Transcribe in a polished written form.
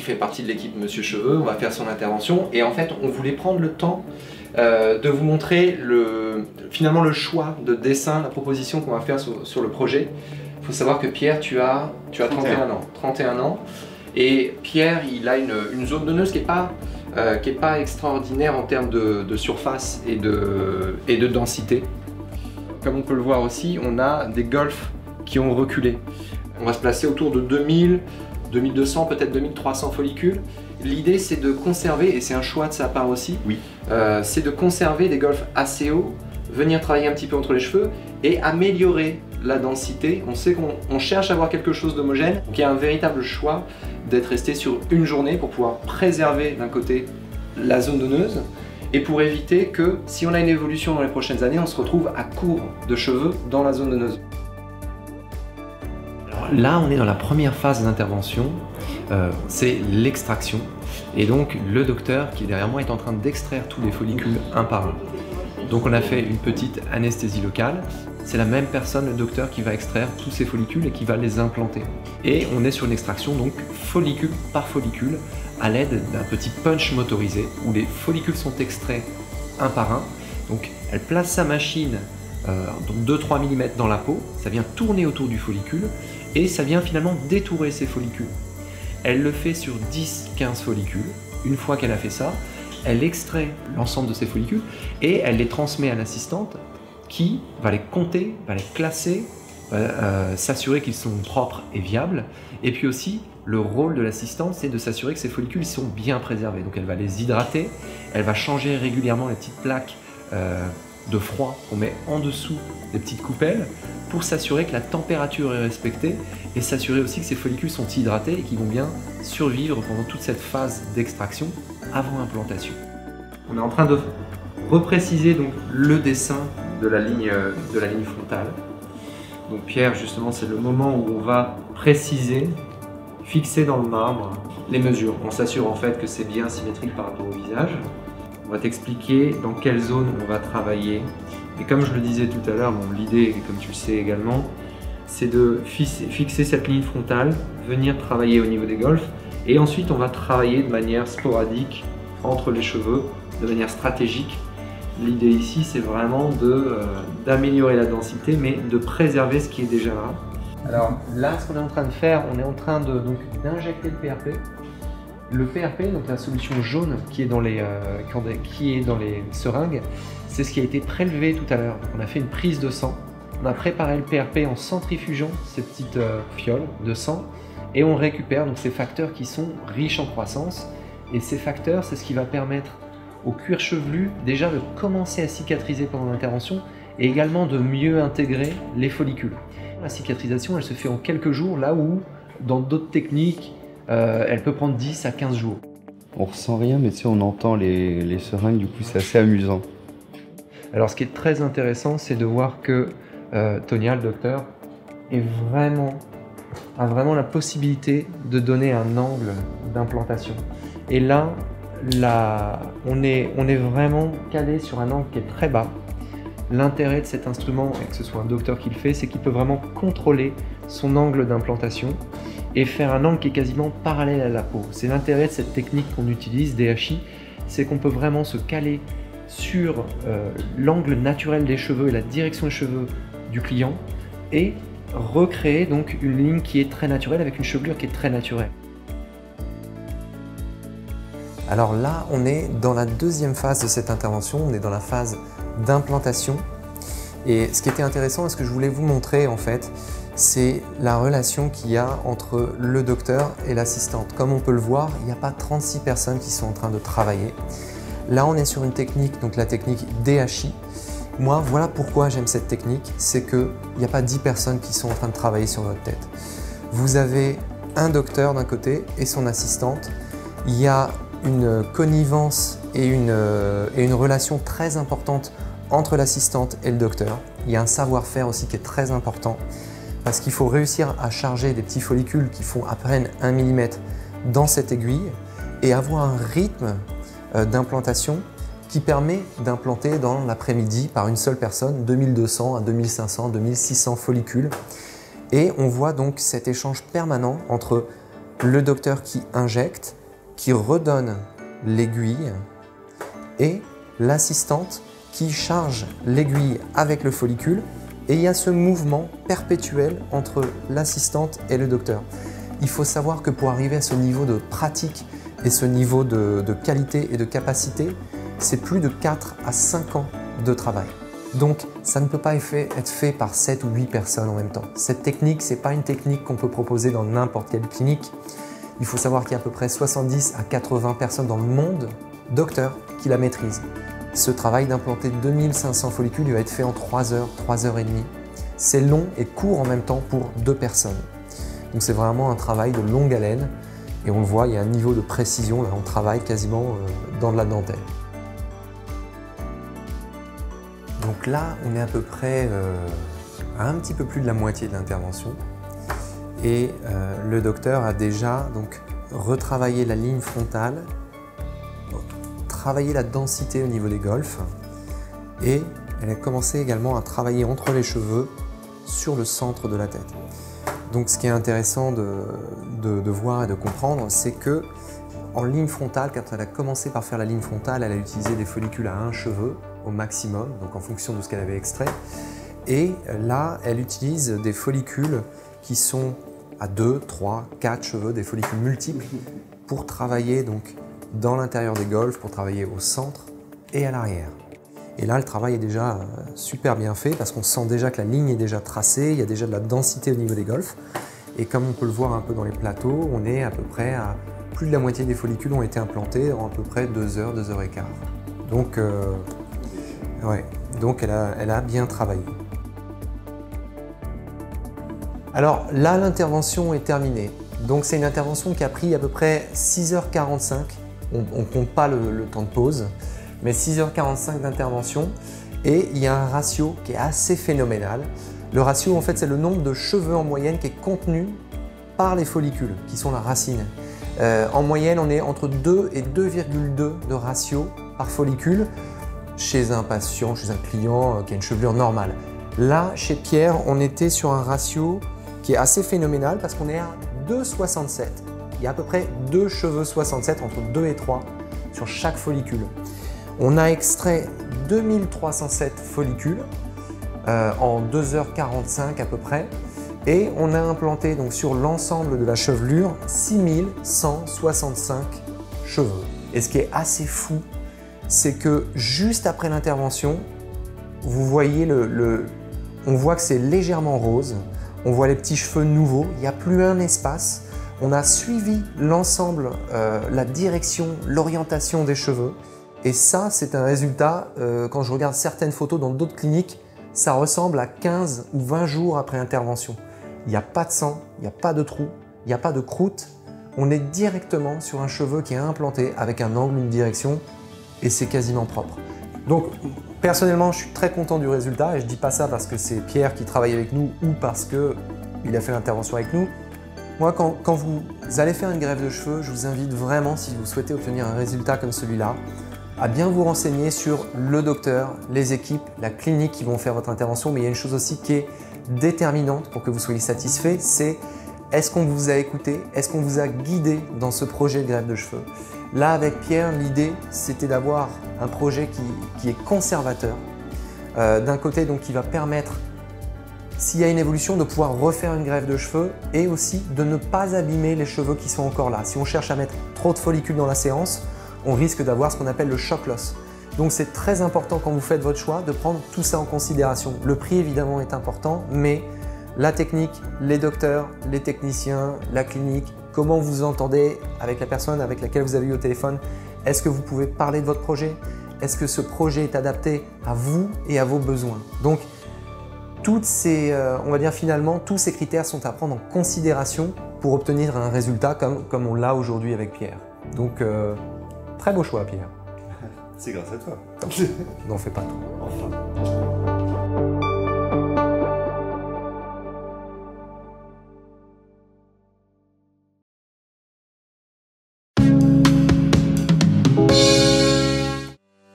fait partie de l'équipe Monsieur Cheveux, on va faire son intervention et en fait on voulait prendre le temps de vous montrer finalement le choix de dessin, la proposition qu'on va faire sur le projet. Il faut savoir que Pierre, tu as 31 ans et Pierre il a une zone donneuse qui est pas extraordinaire en termes de surface et de densité. Comme on peut le voir aussi, on a des golfs qui ont reculé. On va se placer autour de 2000, 2200, peut-être 2300 follicules. L'idée c'est de conserver, et c'est un choix de sa part aussi, oui. C'est de conserver des golfs assez hauts, venir travailler un petit peu entre les cheveux et améliorer la densité. On sait qu'on cherche à avoir quelque chose d'homogène, donc il y a un véritable choix d'être resté sur une journée pour pouvoir préserver d'un côté la zone donneuse et pour éviter que si on a une évolution dans les prochaines années, on se retrouve à court de cheveux dans la zone donneuse. Alors là, on est dans la première phase d'intervention, c'est l'extraction. Et donc le docteur qui est derrière moi est en train d'extraire tous les follicules un par un. Donc on a fait une petite anesthésie locale. C'est la même personne, le docteur, qui va extraire tous ces follicules et qui va les implanter. Et on est sur une extraction donc follicule par follicule à l'aide d'un petit punch motorisé où les follicules sont extraits un par un. Donc elle place sa machine 2-3 mm dans la peau, ça vient tourner autour du follicule et ça vient finalement détourer ces follicules. Elle le fait sur 10-15 follicules. Une fois qu'elle a fait ça, elle extrait l'ensemble de ces follicules et elle les transmet à l'assistante qui va les compter, va les classer, s'assurer qu'ils sont propres et viables. Et puis aussi, le rôle de l'assistante, c'est de s'assurer que ces follicules sont bien préservés. Donc elle va les hydrater, elle va changer régulièrement les petites plaques de froid qu'on met en dessous des petites coupelles pour s'assurer que la température est respectée et s'assurer aussi que ces follicules sont hydratés et qu'ils vont bien survivre pendant toute cette phase d'extraction avant implantation. On est en train de repréciser donc le dessin de la ligne frontale. Donc Pierre, justement, c'est le moment où on va préciser, fixer dans le marbre les mesures. On s'assure en fait que c'est bien symétrique par rapport au visage. On va t'expliquer dans quelle zone on va travailler. Et comme je le disais tout à l'heure, bon, l'idée, comme tu le sais également, c'est de fixer cette ligne frontale, venir travailler au niveau des golfs, et ensuite on va travailler de manière sporadique entre les cheveux, de manière stratégique. L'idée ici, c'est vraiment d'améliorer la densité, mais de préserver ce qui est déjà là. Alors là, ce qu'on est en train de faire, on est en train d'injecter le PRP. Le PRP, donc la solution jaune qui est dans les seringues, c'est ce qui a été prélevé tout à l'heure. On a fait une prise de sang, on a préparé le PRP en centrifugeant ces petites fioles de sang et on récupère donc ces facteurs qui sont riches en croissance. Et ces facteurs, c'est ce qui va permettre au cuir chevelu déjà de commencer à cicatriser pendant l'intervention et également de mieux intégrer les follicules. La cicatrisation, elle se fait en quelques jours, là où dans d'autres techniques, elle peut prendre 10 à 15 jours. On ressent rien, mais tu sais, on entend les seringues, du coup c'est assez amusant. Alors ce qui est très intéressant, c'est de voir que Tonia, le docteur, a vraiment la possibilité de donner un angle d'implantation. Et là, on est vraiment calé sur un angle qui est très bas. L'intérêt de cet instrument, et que ce soit un docteur qui le fait, c'est qu'il peut vraiment contrôler son angle d'implantation et faire un angle qui est quasiment parallèle à la peau. C'est l'intérêt de cette technique qu'on utilise, DHI, c'est qu'on peut vraiment se caler sur l'angle naturel des cheveux et la direction des cheveux du client et recréer donc une ligne qui est très naturelle avec une chevelure qui est très naturelle. Alors là, on est dans la deuxième phase de cette intervention, on est dans la phase d'implantation. Et ce qui était intéressant et ce que je voulais vous montrer en fait, c'est la relation qu'il y a entre le docteur et l'assistante. Comme on peut le voir, il n'y a pas 36 personnes qui sont en train de travailler. Là, on est sur une technique, donc la technique DHI. Moi, voilà pourquoi j'aime cette technique, c'est qu'il n'y a pas 10 personnes qui sont en train de travailler sur votre tête. Vous avez un docteur d'un côté et son assistante. Il y a une connivence et une relation très importante entre l'assistante et le docteur. Il y a un savoir-faire aussi qui est très important parce qu'il faut réussir à charger des petits follicules qui font à peine 1 mm dans cette aiguille et avoir un rythme d'implantation qui permet d'implanter dans l'après-midi par une seule personne 2200 à 2500, 2600 follicules. Et on voit donc cet échange permanent entre le docteur qui injecte, qui redonne l'aiguille et l'assistante qui charge l'aiguille avec le follicule. Et il y a ce mouvement perpétuel entre l'assistante et le docteur. Il faut savoir que pour arriver à ce niveau de pratique et ce niveau de qualité et de capacité, c'est plus de 4 à 5 ans de travail. Donc ça ne peut pas être fait par 7 ou 8 personnes en même temps. Cette technique, ce n'est pas une technique qu'on peut proposer dans n'importe quelle clinique. Il faut savoir qu'il y a à peu près 70 à 80 personnes dans le monde, docteurs, qui la maîtrisent. Ce travail d'implanter 2500 follicules il va être fait en 3 heures, 3 heures et demie. C'est long et court en même temps pour 2 personnes. Donc c'est vraiment un travail de longue haleine et on le voit, il y a un niveau de précision, là on travaille quasiment dans de la dentelle. Donc là, on est à peu près à un petit peu plus de la moitié de l'intervention et le docteur a déjà donc retravaillé la ligne frontale, travaillé la densité au niveau des golfes et elle a commencé également à travailler entre les cheveux sur le centre de la tête. Donc ce qui est intéressant de voir et de comprendre, c'est que en ligne frontale, quand elle a commencé par faire la ligne frontale, elle a utilisé des follicules à 1 cheveu au maximum, donc en fonction de ce qu'elle avait extrait. Et là, elle utilise des follicules qui sont à 2, 3, 4 cheveux, des follicules multiples, pour travailler donc dans l'intérieur des golfes, pour travailler au centre et à l'arrière. Et là, le travail est déjà super bien fait parce qu'on sent déjà que la ligne est déjà tracée, il y a déjà de la densité au niveau des golfes. Et comme on peut le voir un peu dans les plateaux, on est à peu près à plus de la moitié des follicules ont été implantés en à peu près 2 heures, 2 heures et quart. Donc, ouais. Donc elle a bien travaillé. Alors là, l'intervention est terminée. Donc c'est une intervention qui a pris à peu près 6h45. On ne compte pas le temps de pause, mais 6h45 d'intervention. Et il y a un ratio qui est assez phénoménal. Le ratio, en fait, c'est le nombre de cheveux en moyenne qui est contenu par les follicules, qui sont la racine. En moyenne, on est entre 2 et 2,2 de ratio par follicule chez un patient, chez un client qui a une chevelure normale. Là, chez Pierre, on était sur un ratio qui est assez phénoménal parce qu'on est à 2,67. Il y a à peu près 2 cheveux 67, entre 2 et 3 sur chaque follicule. On a extrait 2307 follicules en 2h45 à peu près. Et on a implanté donc sur l'ensemble de la chevelure 6165 cheveux. Et ce qui est assez fou, c'est que juste après l'intervention, vous voyez on voit que c'est légèrement rose, on voit les petits cheveux nouveaux, il n'y a plus un espace. On a suivi l'ensemble, la direction, l'orientation des cheveux. Et ça, c'est un résultat, quand je regarde certaines photos dans d'autres cliniques, ça ressemble à 15 ou 20 jours après intervention. Il n'y a pas de sang, il n'y a pas de trou, il n'y a pas de croûte. On est directement sur un cheveu qui est implanté avec un angle, une direction et c'est quasiment propre. Donc personnellement, je suis très content du résultat et je ne dis pas ça parce que c'est Pierre qui travaille avec nous ou parce qu'il a fait l'intervention avec nous. Moi, quand vous allez faire une greffe de cheveux, je vous invite vraiment, si vous souhaitez obtenir un résultat comme celui-là, à bien vous renseigner sur le docteur, les équipes, la clinique qui vont faire votre intervention. Mais il y a une chose aussi qui est déterminante pour que vous soyez satisfait, c'est est-ce qu'on vous a écouté, est-ce qu'on vous a guidé dans ce projet de greffe de cheveux. Là, avec Pierre, l'idée, c'était d'avoir un projet qui est conservateur. D'un côté, donc, qui va permettre, s'il y a une évolution, de pouvoir refaire une greffe de cheveux et aussi de ne pas abîmer les cheveux qui sont encore là. Si on cherche à mettre trop de follicules dans la séance, on risque d'avoir ce qu'on appelle le shock loss. Donc c'est très important quand vous faites votre choix de prendre tout ça en considération. Le prix évidemment est important, mais la technique, les docteurs, les techniciens, la clinique, comment vous entendez avec la personne avec laquelle vous avez eu au téléphone, est-ce que vous pouvez parler de votre projet? Est-ce que ce projet est adapté à vous et à vos besoins? Donc toutes ces, on va dire finalement, tous ces critères sont à prendre en considération pour obtenir un résultat comme on l'a aujourd'hui avec Pierre. Donc très beau choix Pierre. C'est grâce à toi. N'en fais pas trop. Enfin.